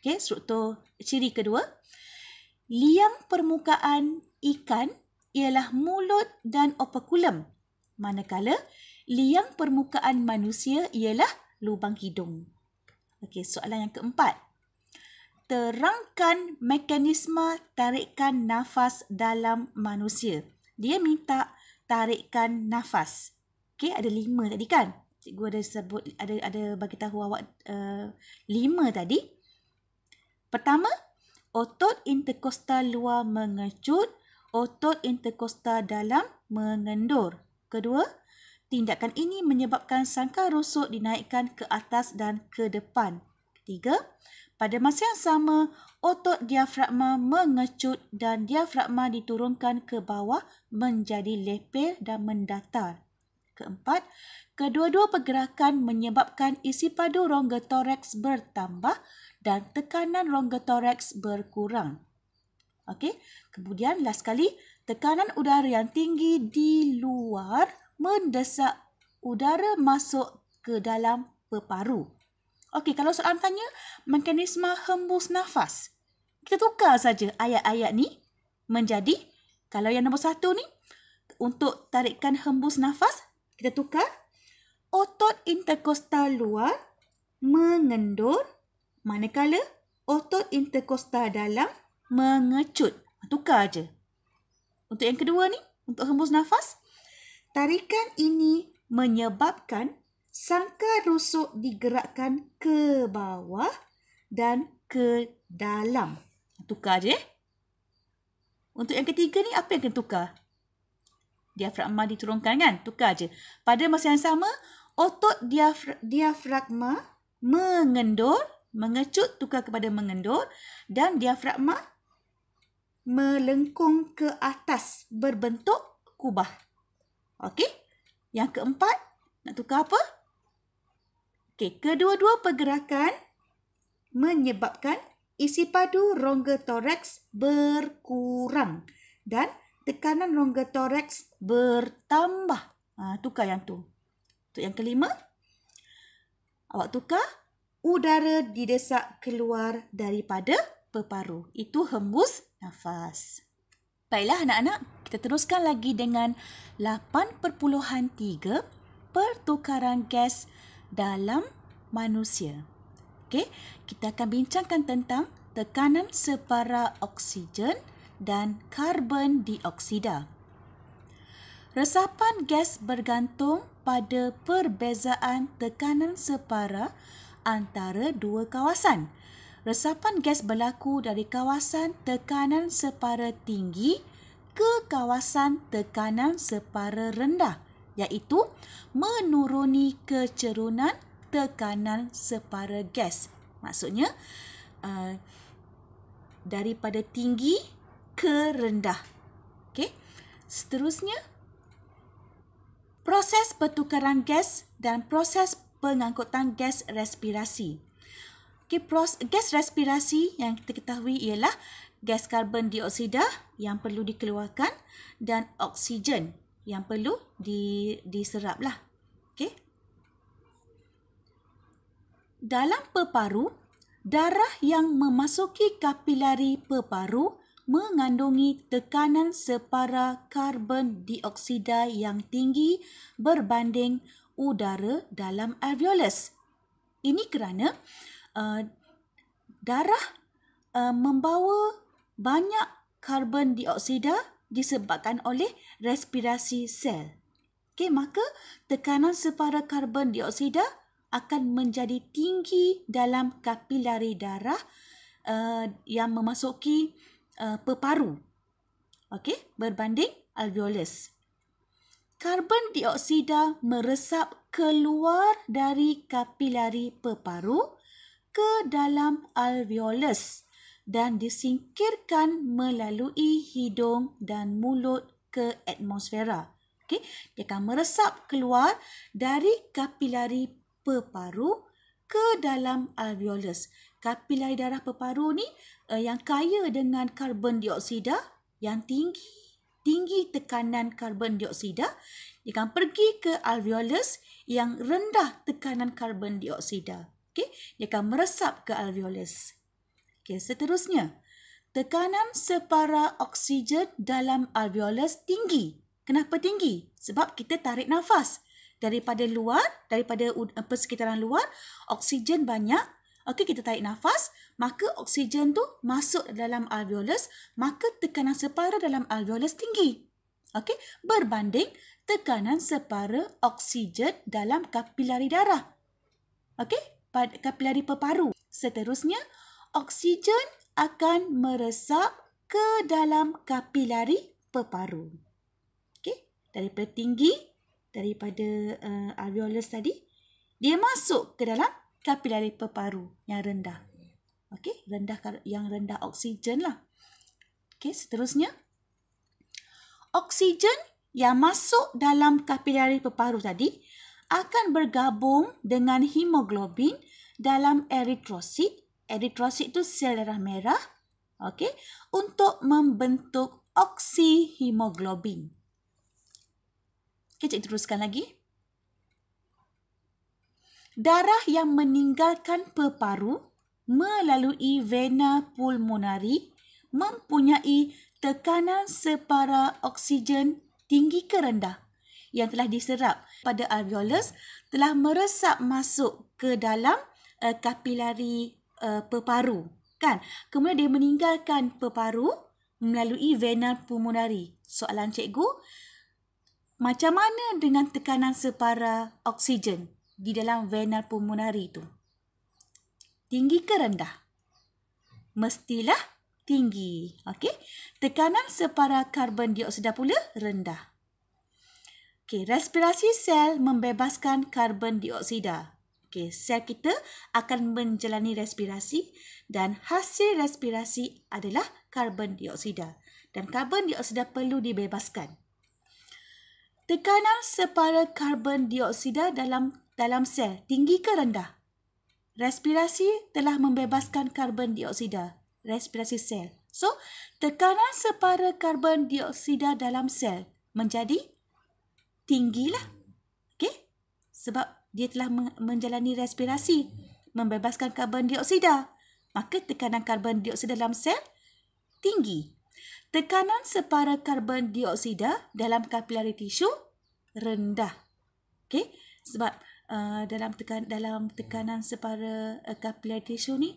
Okey, struktur ciri kedua. Liang permukaan ikan ialah mulut dan operculum. Manakala liang permukaan manusia ialah lubang hidung. Okey, soalan yang keempat. Terangkan mekanisme tarikan nafas dalam manusia. Dia minta tarikan nafas. Okey, ada 5 tadi kan? Cikgu ada sebut, ada bagi tahu awak 5 tadi. Pertama, otot interkostal luar mengecut, otot interkostal dalam mengendur. Kedua, tindakan ini menyebabkan sangkar rusuk dinaikkan ke atas dan ke depan. Ketiga, pada masa yang sama, otot diafragma mengecut dan diafragma diturunkan ke bawah menjadi leper dan mendatar. Keempat, kedua-dua pergerakan menyebabkan isi padu rongga toraks bertambah dan tekanan rongga toraks berkurang. Okey, kemudian last sekali, tekanan udara yang tinggi di luar mendesak udara masuk ke dalam peparu. Okey, kalau soalan tanya mekanisme hembus nafas, kita tukar saja ayat-ayat ni menjadi, kalau yang nombor 1 ni, untuk tarikan hembus nafas, kita tukar otot interkostal luar mengendur, manakala otot interkostal dalam mengecut. Tukar aja. Untuk yang kedua ni, untuk hembus nafas, tarikan ini menyebabkan sangkar rusuk digerakkan ke bawah dan ke dalam. Tukar je. Untuk yang ketiga ni, apa yang kena tukar? Diafragma diturunkan kan? Tukar je. Pada masa yang sama, otot diafragma mengendur, mengecut tukar kepada mengendur, dan diafragma melengkung ke atas berbentuk kubah. Okey? Yang keempat, nak tukar apa? Okey, kedua-dua pergerakan menyebabkan isi padu rongga toraks berkurang dan tekanan rongga toraks bertambah. Tukar yang tu. Untuk yang kelima, awak tukar udara didesak keluar daripada peparu. Itu hembus nafas. Baiklah anak-anak, kita teruskan lagi dengan 8.3 pertukaran gas dalam manusia. Okey, kita akan bincangkan tentang tekanan separa oksigen dan karbon dioksida. Resapan gas bergantung pada perbezaan tekanan separa antara dua kawasan. Resapan gas berlaku dari kawasan tekanan separa tinggi ke kawasan tekanan separa rendah, iaitu menuruni kecerunan tekanan separa gas. Maksudnya, daripada tinggi ke rendah. Okey. Seterusnya, proses pertukaran gas dan proses pengangkutan gas respirasi. Okey, gas respirasi yang kita ketahui ialah gas karbon dioksida yang perlu dikeluarkan dan oksigen yang perlu diserap lah. Okey. Dalam peparu, darah yang memasuki kapilari peparu mengandungi tekanan separa karbon dioksida yang tinggi berbanding udara dalam alveolus. Ini kerana darah membawa banyak karbon dioksida disebabkan oleh respirasi sel. Okey, maka tekanan separa karbon dioksida akan menjadi tinggi dalam kapilari darah yang memasuki peparu. Okey, berbanding alveolus. Karbon dioksida meresap keluar dari kapilari peparu ke dalam alveolus dan disingkirkan melalui hidung dan mulut ke atmosfera. Okey, dia akan meresap keluar dari kapilari peparu ke dalam alveolus. Kapilari darah peparu ni yang kaya dengan karbon dioksida yang tinggi tekanan karbon dioksida, dia akan pergi ke alveolus yang rendah tekanan karbon dioksida. Okey, dia akan meresap ke alveolus. Okey, seterusnya, tekanan separa oksigen dalam alveolus tinggi. Kenapa tinggi? Sebab kita tarik nafas daripada luar, daripada persekitaran luar, oksigen banyak. Okey, kita tarik nafas, maka oksigen tu masuk dalam alveolus, maka tekanan separa dalam alveolus tinggi. Okey, berbanding tekanan separa oksigen dalam kapilari darah. Okey, pada kapilari peparu. Seterusnya, oksigen akan meresap ke dalam kapilari peparu. Okey, daripada tinggi, daripada alveolus tadi, dia masuk ke dalam kapilari peparu yang rendah. Okey, yang rendah oksigen lah. Okey, seterusnya, oksigen yang masuk dalam kapilari peparu tadi akan bergabung dengan hemoglobin dalam eritrosit. Eritrosit itu sel darah merah. Okey, untuk membentuk oksihemoglobin. Okey, cikgu teruskan lagi. Darah yang meninggalkan peparu melalui vena pulmonari mempunyai tekanan separa oksigen tinggi ke rendah yang telah diserap pada alveolus telah meresap masuk ke dalam kapilari peparu, kan? Kemudian dia meninggalkan peparu melalui vena pulmonari. Soalan cikgu, macam mana dengan tekanan separa oksigen di dalam vena pulmonari itu? Tinggi ke rendah? Mestilah tinggi. Okey. Tekanan separa karbon dioksida pula rendah. Okey, respirasi sel membebaskan karbon dioksida. Okey, sel kita akan menjalani respirasi dan hasil respirasi adalah karbon dioksida. Dan karbon dioksida perlu dibebaskan. Tekanan separa karbon dioksida dalam sel tinggi ke rendah? Respirasi telah membebaskan karbon dioksida. Respirasi sel. So, tekanan separa karbon dioksida dalam sel menjadi tinggilah. Okey? Sebab dia telah menjalani respirasi, membebaskan karbon dioksida. Maka tekanan karbon dioksida dalam sel tinggi. Tekanan separa karbon dioksida dalam kapilari tisu rendah. Okey? Sebab dalam tekanan separa kapilari tisu ni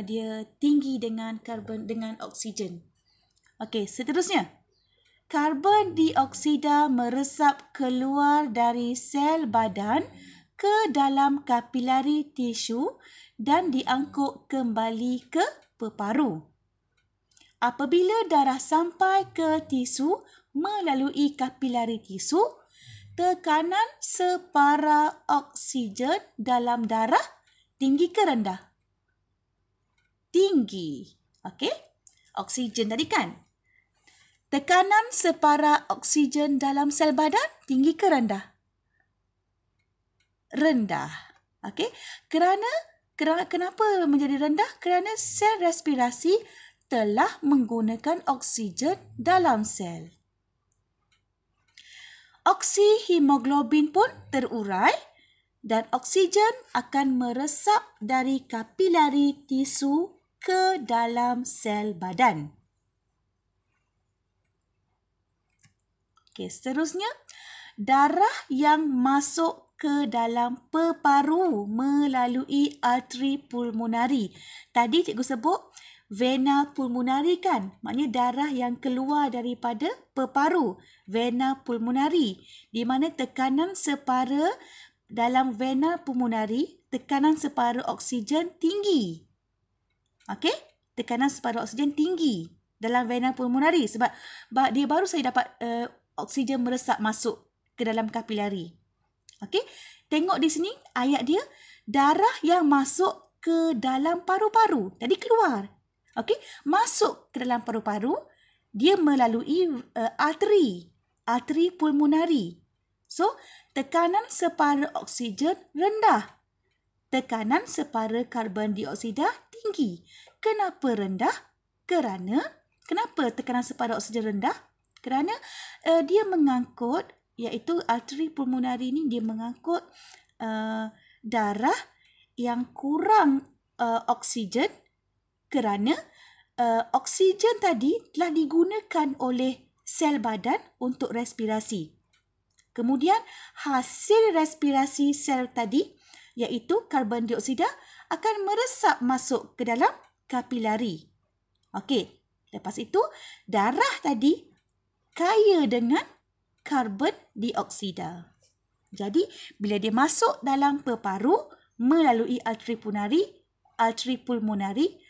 dia tinggi dengan oksigen. Okey, seterusnya. Karbon dioksida meresap keluar dari sel badan ke dalam kapilari tisu dan diangkut kembali ke peparu. Apabila darah sampai ke tisu melalui kapilari tisu, tekanan separa oksigen dalam darah tinggi ke rendah? Tinggi. Okey? Oksigen tadi kan? Tekanan separa oksigen dalam sel badan tinggi ke rendah? Rendah. Okey? Kenapa menjadi rendah? Kerana sel respirasi telah menggunakan oksigen dalam sel. Oksihemoglobin pun terurai dan oksigen akan meresap dari kapilari tisu ke dalam sel badan. Okey, seterusnya, darah yang masuk ke dalam peparu melalui arteri pulmonari. Tadi cikgu sebut vena pulmonari kan? Maknanya darah yang keluar daripada peparu, vena pulmonari. Di mana tekanan separa dalam vena pulmonari, tekanan separa oksigen tinggi. Okey? Tekanan separa oksigen tinggi dalam vena pulmonari. Sebab dia baru saja dapat oksigen meresap masuk ke dalam kapilari. Okey? Tengok di sini ayat dia, darah yang masuk ke dalam paru-paru. Tadi keluar. Okey, masuk ke dalam paru-paru, dia melalui arteri pulmonari. So, tekanan separa oksigen rendah. Tekanan separa karbon dioksida tinggi. Kenapa rendah? Kerana Kenapa tekanan separuh oksigen rendah? Kerana dia mengangkut, iaitu arteri pulmonari ni dia mengangkut darah yang kurang oksigen kerana oksigen tadi telah digunakan oleh sel badan untuk respirasi. Kemudian hasil respirasi sel tadi, iaitu karbon dioksida, akan meresap masuk ke dalam kapilari. Okey, lepas itu darah tadi kaya dengan karbon dioksida. Jadi, bila dia masuk dalam paru melalui arteri pulmonari,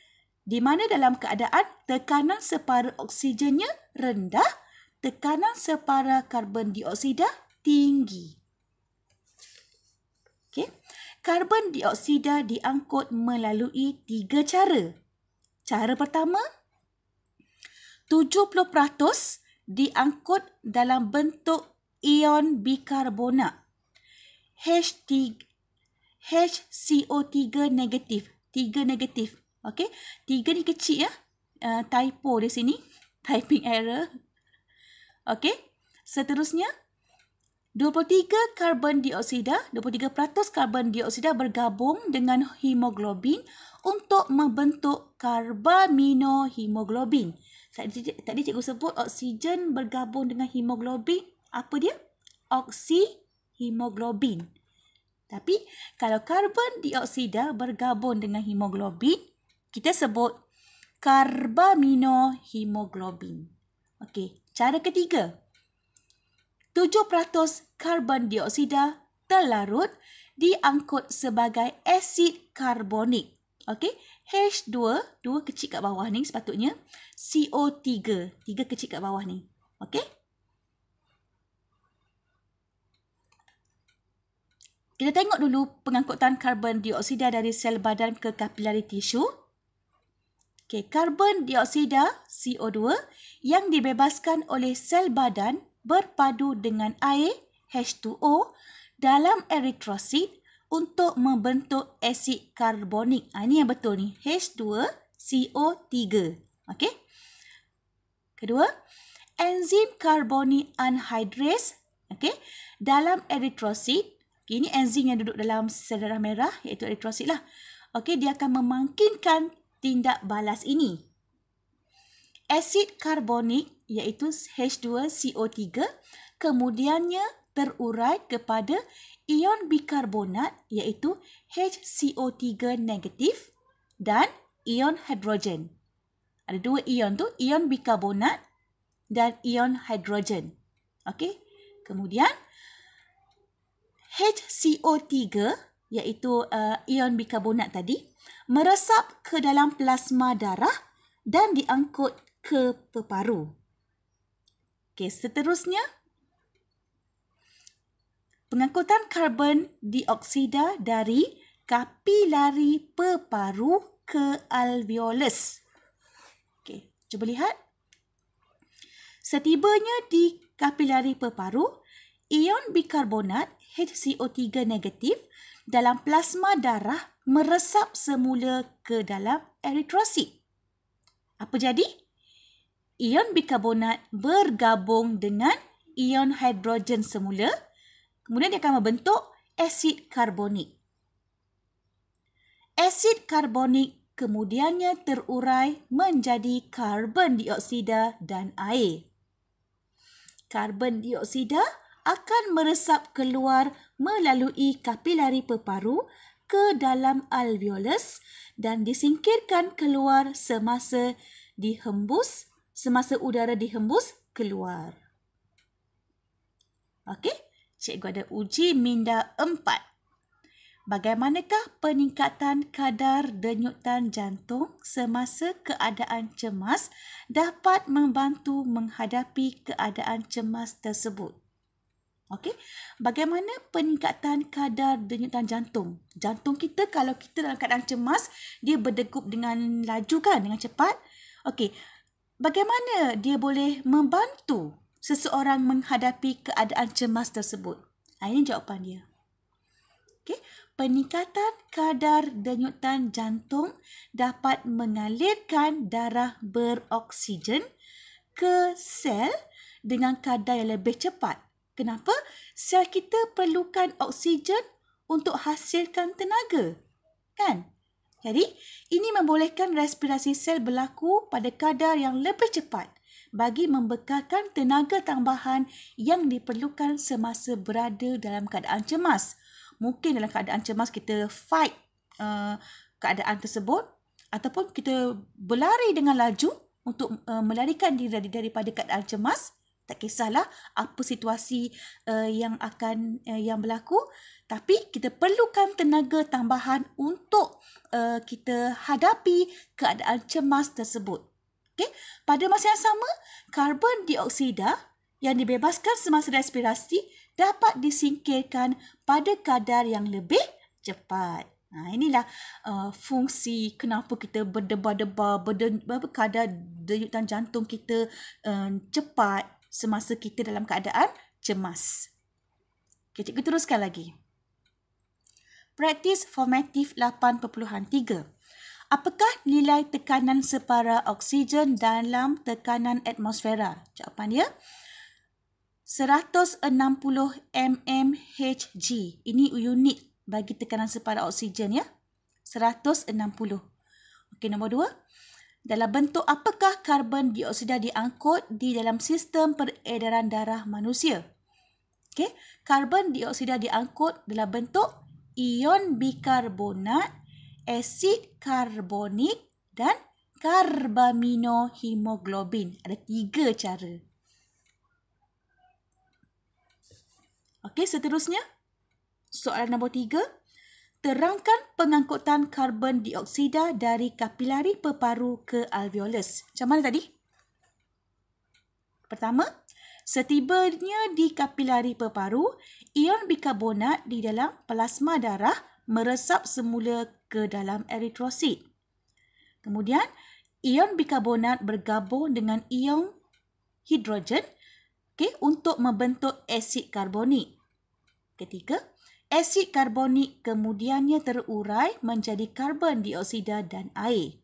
di mana dalam keadaan tekanan separuh oksigennya rendah, tekanan separuh karbon dioksida tinggi. Okey. Karbon dioksida diangkut melalui 3 cara. Cara pertama, 70% diangkut dalam bentuk ion bikarbonat HCO3 negatif. 3 negatif. Okey, 3 ni kecil ya. Typo di sini. Typing error. Okey. Seterusnya 23% karbon dioksida bergabung dengan hemoglobin untuk membentuk karbaminohemoglobin. Tadi cikgu sebut oksigen bergabung dengan hemoglobin. Apa dia? Oksihemoglobin. Tapi kalau karbon dioksida bergabung dengan hemoglobin, kita sebut karbaminohemoglobin. Okey, cara ketiga. 7% karbon dioksida terlarut diangkut sebagai asid karbonik. Okey, H2, 2 kecil kat bawah ni sepatutnya. CO3, 3 kecil kat bawah ni. Okey? Kita tengok dulu pengangkutan karbon dioksida dari sel badan ke kapilari tisu. Okey, karbon dioksida CO2 yang dibebaskan oleh sel badan berpadu dengan air H2O dalam eritrosit untuk membentuk asid karbonik. Ini yang betul ni, H2CO3. Okey. Kedua, enzim karboni anhydrase, okey, dalam eritrosit. Ini enzim yang duduk dalam sel darah merah, iaitu eritrosit lah. Okey, dia akan memangkinkan tindak balas ini. Asid karbonik, iaitu H2CO3, kemudiannya terurai kepada ion bikarbonat, iaitu HCO3 negatif dan ion hidrogen. Ada 2 ion tu, ion bikarbonat dan ion hidrogen. Okey, kemudian HCO3, iaitu ion bikarbonat tadi, meresap ke dalam plasma darah dan diangkut ke peparu. Okey, seterusnya, pengangkutan karbon dioksida dari kapilari peparu ke alveolus. Okey, cuba lihat. Setibanya di kapilari peparu, ion bikarbonat HCO3 negatif dalam plasma darah meresap semula ke dalam eritrosit. Apa jadi? Ion bikarbonat bergabung dengan ion hidrogen semula, kemudian dia akan membentuk asid karbonik. Asid karbonik kemudiannya terurai menjadi karbon dioksida dan air. Karbon dioksida akan meresap keluar melalui kapilari peparu ke dalam alveolus dan disingkirkan keluar semasa udara dihembus keluar. Okey, cikgu ada uji minda 4. Bagaimanakah peningkatan kadar denyutan jantung semasa keadaan cemas dapat membantu menghadapi keadaan cemas tersebut? Okey, bagaimana peningkatan kadar denyutan jantung? Jantung kita kalau kita dalam keadaan cemas, dia berdegup dengan laju kan, dengan cepat. Okey, bagaimana dia boleh membantu seseorang menghadapi keadaan cemas tersebut? Ini jawapan dia. Okey, peningkatan kadar denyutan jantung dapat mengalirkan darah beroksigen ke sel dengan kadar yang lebih cepat. Kenapa? Sel kita perlukan oksigen untuk hasilkan tenaga. Kan? Jadi, ini membolehkan respirasi sel berlaku pada kadar yang lebih cepat bagi membekalkan tenaga tambahan yang diperlukan semasa berada dalam keadaan cemas. Mungkin dalam keadaan cemas kita fight keadaan tersebut ataupun kita berlari dengan laju untuk melarikan diri daripada keadaan cemas. Tak kisahlah apa situasi yang berlaku, tapi kita perlukan tenaga tambahan untuk kita hadapi keadaan cemas tersebut. Okay? Pada masa yang sama, karbon dioksida yang dibebaskan semasa respirasi dapat disingkirkan pada kadar yang lebih cepat. Inilah fungsi kenapa kita berdebar-debar, kadar denyutan jantung kita cepat semasa kita dalam keadaan cemas. Okay, cikgu teruskan lagi. Praktis formatif 8.3. Apakah nilai tekanan separa oksigen dalam tekanan atmosfera? Jawapan dia 160 mmHg. Ini unit bagi tekanan separa oksigen ya. 160. Okey, nombor 2. Dalam bentuk apakah karbon dioksida diangkut di dalam sistem peredaran darah manusia? Okey, karbon dioksida diangkut dalam bentuk ion bikarbonat, asid karbonik dan karbaminohemoglobin. Ada 3 cara. Okey, seterusnya. Soalan nombor 3. Terangkan pengangkutan karbon dioksida dari kapilari peparu ke alveolus. Macam mana tadi? Pertama, setibanya di kapilari peparu, ion bikarbonat di dalam plasma darah meresap semula ke dalam eritrosit. Kemudian, ion bikarbonat bergabung dengan ion hidrogen untuk membentuk asid karbonik. Ketiga, asid karbonik kemudiannya terurai menjadi karbon dioksida dan air.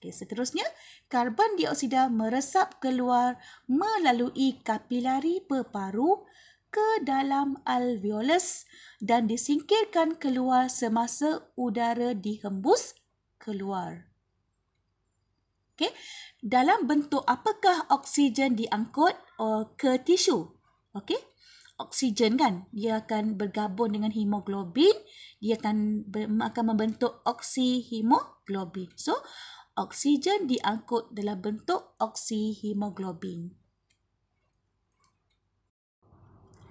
Seterusnya, karbon dioksida meresap keluar melalui kapilari peparu ke dalam alveolus dan disingkirkan keluar semasa udara dihembus keluar. Dalam bentuk apakah oksigen diangkut ke tisu? Oksigen kan, dia akan bergabung dengan hemoglobin, dia akan membentuk oksihemoglobin. So, oksigen diangkut dalam bentuk oksihemoglobin.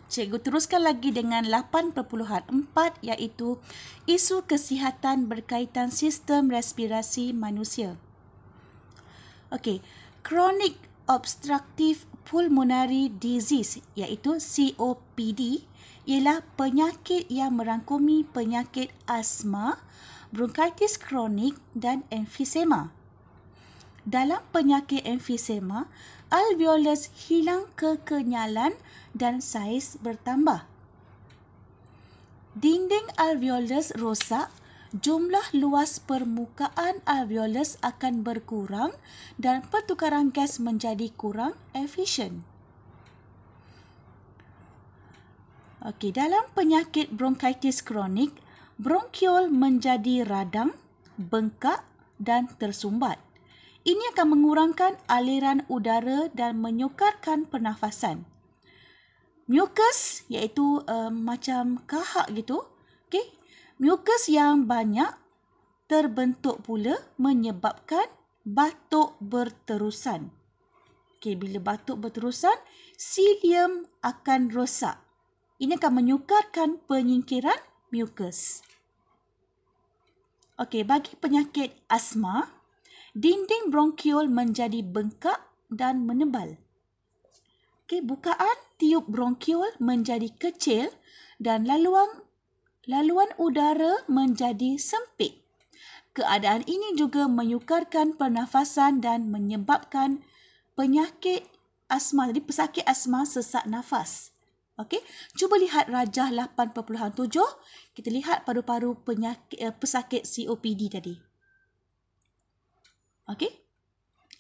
Cikgu teruskan lagi dengan 8.4 iaitu isu kesihatan berkaitan sistem respirasi manusia. Okey, chronic obstructive pulmonary disease iaitu COPD ialah penyakit yang merangkumi penyakit asma, bronkitis kronik dan emfisema. Dalam penyakit emfisema, alveolus hilang kekenyalan dan saiz bertambah. Dinding alveolus rosak, jumlah luas permukaan alveolus akan berkurang dan pertukaran gas menjadi kurang efisien. Dalam penyakit bronkitis kronik, bronkiol menjadi radang, bengkak dan tersumbat. Ini akan mengurangkan aliran udara dan menyukarkan pernafasan. Mucus iaitu macam kahak gitu. Mucus yang banyak terbentuk pula menyebabkan batuk berterusan. Bila batuk berterusan, cilium akan rosak. Ini akan menyukarkan penyingkiran mucus. Bagi penyakit asma, dinding bronkiol menjadi bengkak dan menebal. Bukaan tiub bronkiol menjadi kecil dan laluan udara menjadi sempit. Keadaan ini juga menyukarkan pernafasan dan menyebabkan penyakit asma. Jadi pesakit asma sesak nafas. Cuba lihat rajah 8.7. kita lihat paru-paru pesakit COPD tadi. Okey.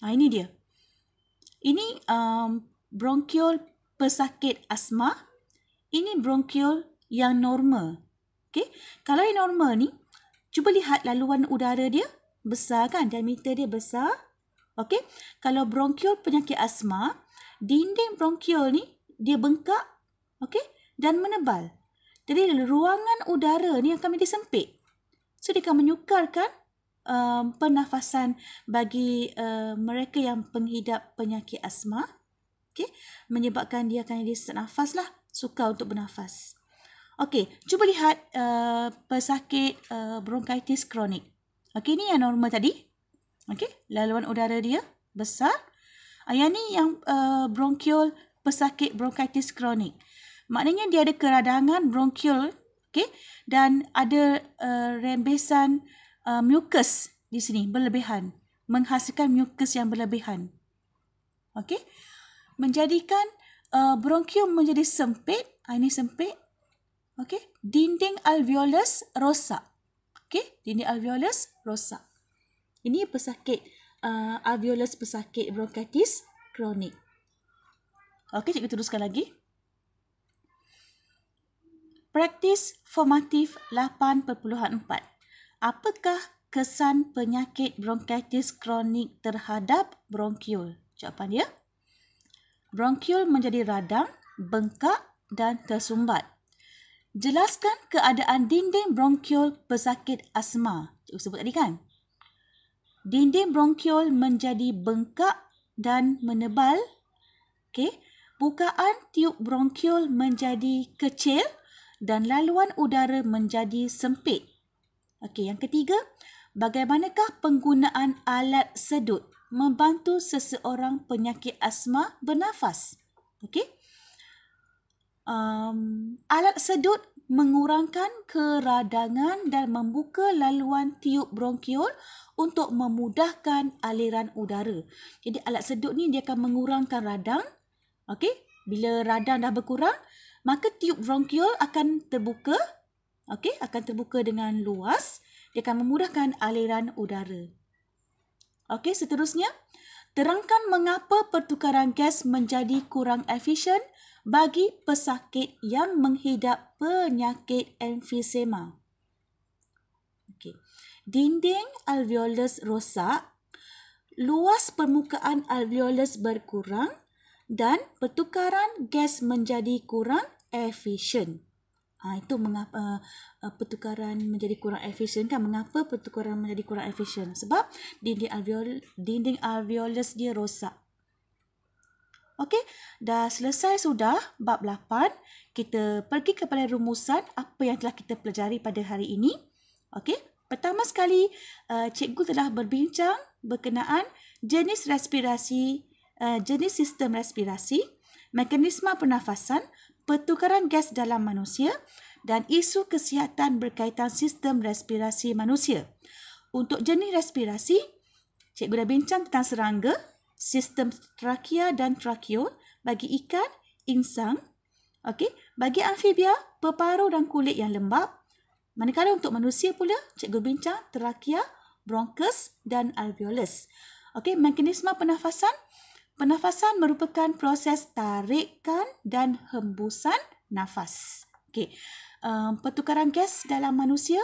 Ini dia. Ini bronkiol pesakit asma. Ini bronkiol yang normal. Okey. Kalau yang normal ni, cuba lihat laluan udara dia besar kan? Diameter dia besar. Okey. Kalau bronkiol penyakit asma, dinding bronkiol ni dia bengkak, okey, dan menebal. Jadi ruangan udara ni akan menjadi sempit. So dia akan menyukarkan pernafasan bagi mereka yang penghidap penyakit asma, okey, menyebabkan dia akan jadi sesak nafas lah, sukar untuk bernafas. Okey, cuba lihat pesakit bronkitis kronik. Okey, ni yang normal tadi. Okey, laluan udara dia besar. Yang ni yang bronkiol pesakit bronkitis kronik. Maknanya dia ada keradangan bronkiol, okey, dan ada rembesan mukus di sini berlebihan, menghasilkan mukus yang berlebihan. Okey, menjadikan bronkium menjadi sempit. Ini sempit. Okey, dinding alveolus rosak. Okey, dinding alveolus rosak. Ini pesakit alveolus pesakit bronkitis kronik. Okey, cikgu teruskan lagi. Praktis formatif 8.4. Apakah kesan penyakit bronkitis kronik terhadap bronkiol? Jawapan dia, bronkiol menjadi radang, bengkak dan tersumbat. Jelaskan keadaan dinding bronkiol pesakit asma. Cikgu sebut tadi kan? Dinding bronkiol menjadi bengkak dan menebal. Okey, bukaan tiub bronkiol menjadi kecil dan laluan udara menjadi sempit. Okey, yang ketiga, bagaimanakah penggunaan alat sedut membantu seseorang penyakit asma bernafas? Okey. Alat sedut mengurangkan keradangan dan membuka laluan tiub bronkiol untuk memudahkan aliran udara. Jadi alat sedut ni dia akan mengurangkan radang. Okey, bila radang dah berkurang, maka tiub bronkiol akan terbuka. Okey, akan terbuka dengan luas. Dia akan memudahkan aliran udara. Okey, seterusnya, terangkan mengapa pertukaran gas menjadi kurang efisien bagi pesakit yang menghidap penyakit emfisema. Okey. Dinding alveolus rosak, luas permukaan alveolus berkurang dan pertukaran gas menjadi kurang efisien. Itu mengapa pertukaran menjadi kurang efisien kan? Mengapa pertukaran menjadi kurang efisien? Sebab dinding alveolus dia rosak. Okey, dah selesai sudah bab 8. Kita pergi kepada rumusan apa yang telah kita pelajari pada hari ini. Okey, pertama sekali cikgu telah berbincang berkenaan jenis respirasi, jenis sistem respirasi, mekanisme pernafasan, pertukaran gas dalam manusia dan isu kesihatan berkaitan sistem respirasi manusia. Untuk jenis respirasi, cikgu dah bincang tentang serangga, sistem trakea dan trakeol bagi ikan, insang. Okey, bagi amfibia, peparuh dan kulit yang lembap. Manakala untuk manusia pula, cikgu bincang trakea, bronkus dan alveolus. Okey, mekanisme pernafasan. Pernafasan merupakan proses tarikan dan hembusan nafas. Okey, pertukaran gas dalam manusia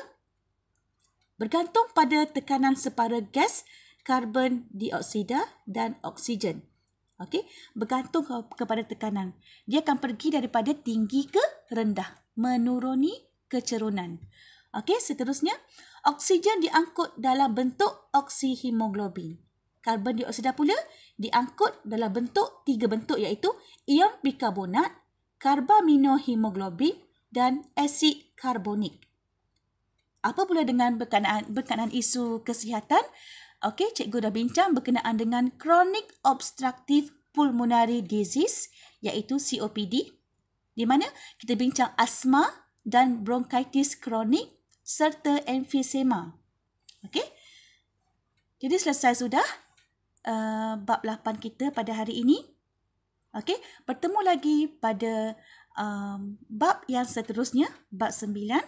bergantung pada tekanan separa gas karbon dioksida dan oksigen. Okey, bergantung kepada tekanan. Dia akan pergi daripada tinggi ke rendah, menuruni kecerunan. Okey, seterusnya, oksigen diangkut dalam bentuk oksihemoglobin. Karbon dioksida pula diangkut dalam bentuk 3 bentuk iaitu ion bikarbonat, karbaminohemoglobin dan asid karbonik. Apa pula dengan berkenaan isu kesihatan? Okey, cikgu dah bincang berkenaan dengan chronic obstructive pulmonary disease iaitu COPD, di mana kita bincang asma dan bronkitis kronik serta emfisema. Okey. Jadi selesai sudah bab 8 kita pada hari ini. Okey, bertemu lagi pada bab yang seterusnya, bab 9.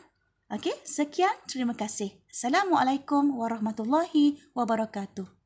Okey, sekian. Terima kasih. Assalamualaikum warahmatullahi wabarakatuh.